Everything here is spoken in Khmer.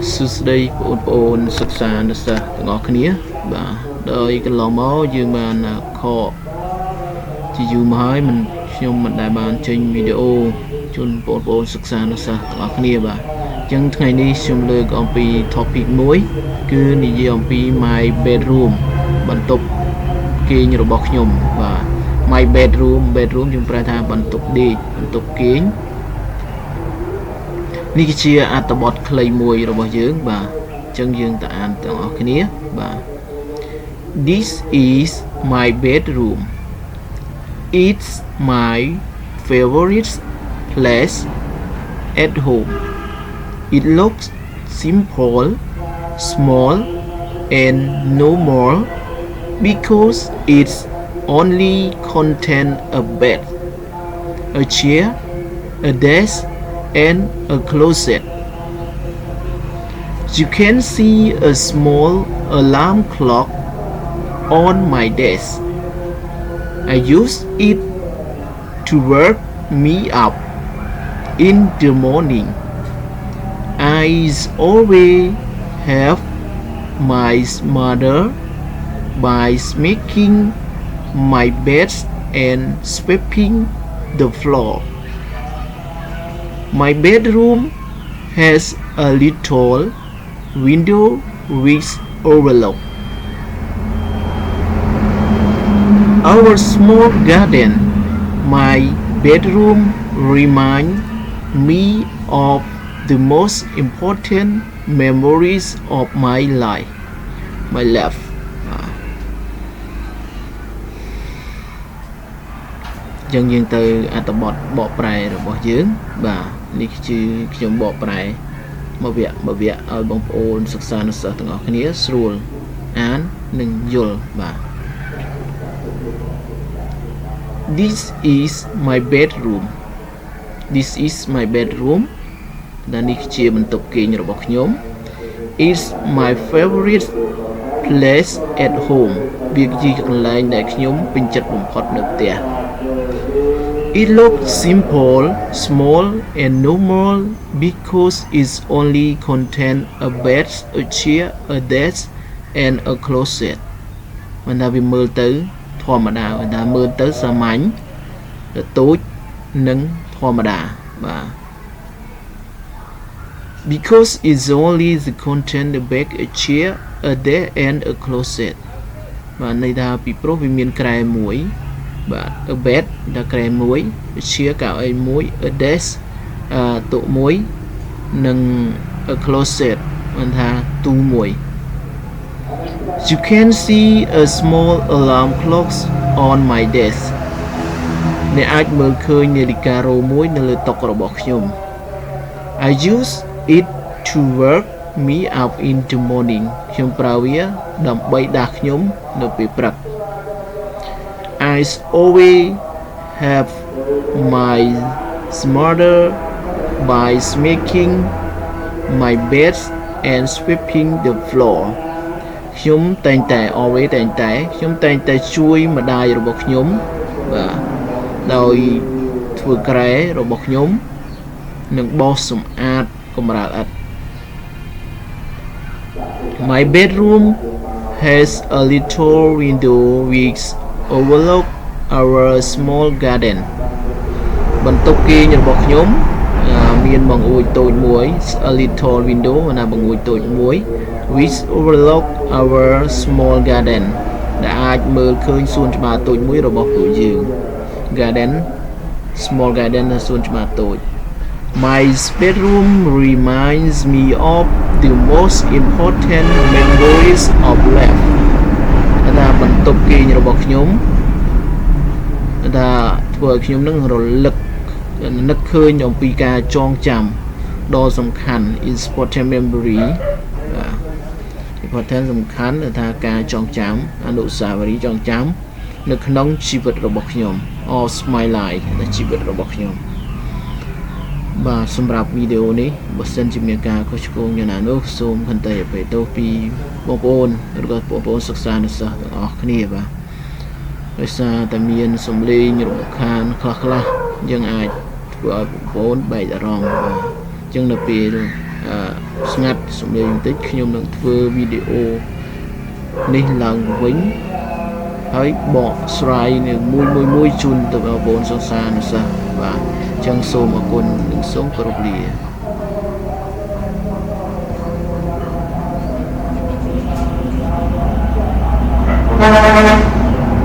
សួស្តីបងប្អូនសិក្សានិស្សិតទាំងអស់គ្នាបាទដោយកន្លងមកយើងបានខកជាយូរមកហើយខ្ញុំមិនដែលបានចេញវីដេអូជូនបងប្អូនសិក្សានិស្សិតទាំងអស់គ្នាបាទអញ្ចឹងថ្ងៃនេះខ្ញុំលើកអំពី topic មួយគឺនិយាយអំពី my bedroom បន្ទប់គេងរបស់ខ្ញុំបាទ my bedroom យើងប្រែថាបន្ទប់ដេកបន្ទប់គេងនេះគឺជាអត្ថបទខ្លីមួយរបស់យើងបាទអញ្ចឹងយើងទៅអានទាំងអស់គ្នាបាទ This is my bedroom. It's my favorite place at home. It looks simple, small and normal because it's only contain a bed, a chair, a desk and a closet. You can see a small alarm clock on my desk. I use it to wake me up in the morning. I always have my mother by making my bed and sweeping the floor. My bedroom has a little window with overlook. Our small garden, my bedroom reminds me of the most important memories of my life. My life. យើងទៅអត្ថបទបកប្រែរបស់យើងបាទនេះគឺខ្ញុំបកប្រែមកវគ្គឲ្យបងប្អូនសិក្សានិស្សិតទាំងអស់គ្នាស្រួលអាននិងយល់បាទ This is my bedroom. This is my bedroom. ដែលនេះជាបន្ទប់គេងរបស់ខ្ញុំ It's my favorite place at home. វាជាកន្លែងដែលខ្ញុំពេញចិត្តបំផុតនៅផ្ទះ It looks simple, small and normal because it only contains a bed, a chair, a desk and a closet. មិនថាវាមើលទៅធម្មតាមិនថាមើលទៅសាមញ្ញតូចនិងធម្មតាបាទ Because it's only the content the bed, a chair, a desk and a closet. បាទន័យថាពីព្រោះវាមានក្រែមួយបាទ a bed ដល់ក្រែមួយ a chair កៅអីមួយ a desk តុមួយនិង a closet មិនថាទូមួយ You can see a small alarm clock on my desk អ្នកអាចមើលឃើញនាฬิការ៉ូមួយនៅលើតុរបស់ខ្ញុំ I use it to wake me up in the morning ខ្ញុំប្រើវាដើម្បីដាស់ខ្ញុំនៅពេលព្រឹកI always have my mother by making my bed and sweeping the floor ខ្ញុំតែងតែ always តែងតែខ្ញុំតែងតែជួយម្ដាយរបស់ខ្ញុំបាទដោយធ្វើក្រែរបស់ខ្ញុំនិងបោសសម្អាតកម្រាលឥដ្ឋ My bedroom has a little window which overlook our small garden បន្ទប់គេងរបស់ខ្ញុំមានបង្អួចតូចមួយ a little window ណាបង្អួចតូចមួយ which overlook our small garden ដែលអាចមើលឃើញសួនច្បារតូចមួយរបស់ពួកយើង garden small garden សួនច្បារតូច My bedroom reminds me of the most important memories of life ថាបន្ទប់គេងរបស់ខ្ញុំថាធ្វើឲ្យខ្ញុំនឹងរលឹកនឹកឃើញអំពីការចងចាំដ៏សំខាន់ important memory important សំខាន់ថាការចងចាំអនុស្សាវរីយ៍ចងចាំនៅក្នុងជីវិតរបស់ខ្ញុំ of my life នៃជីវិតរបស់ខ្ញុំបាទសម្រាប់វីដេអូនេះបើសិនជាមានការខុសឆ្គងយ៉ាងណានោះសូមខន្តីអភ័យទោសពីបងប្អូនឬក៏បងប្អូនសិក្សានិស្សិតទាំងអស់គ្នាបាទដោយសារតែមានសំឡេងរំខានខ្លះៗយើងអាចធ្វើឲ្យបងប្អូនបែកអារម្មណ៍បាទអញ្ចឹងនៅពេល ស្ងាត់សំឡេងបន្តិចខ្ញុំនឹងធ្វើវីដេអូនេះឡើងវិញហើយបកស្រាយនៅមួយជូនទៅបងប្អូនសិក្សានុសិស្សបាទអញ្ចឹងសូមអរគុណនិងសូមគោរពលា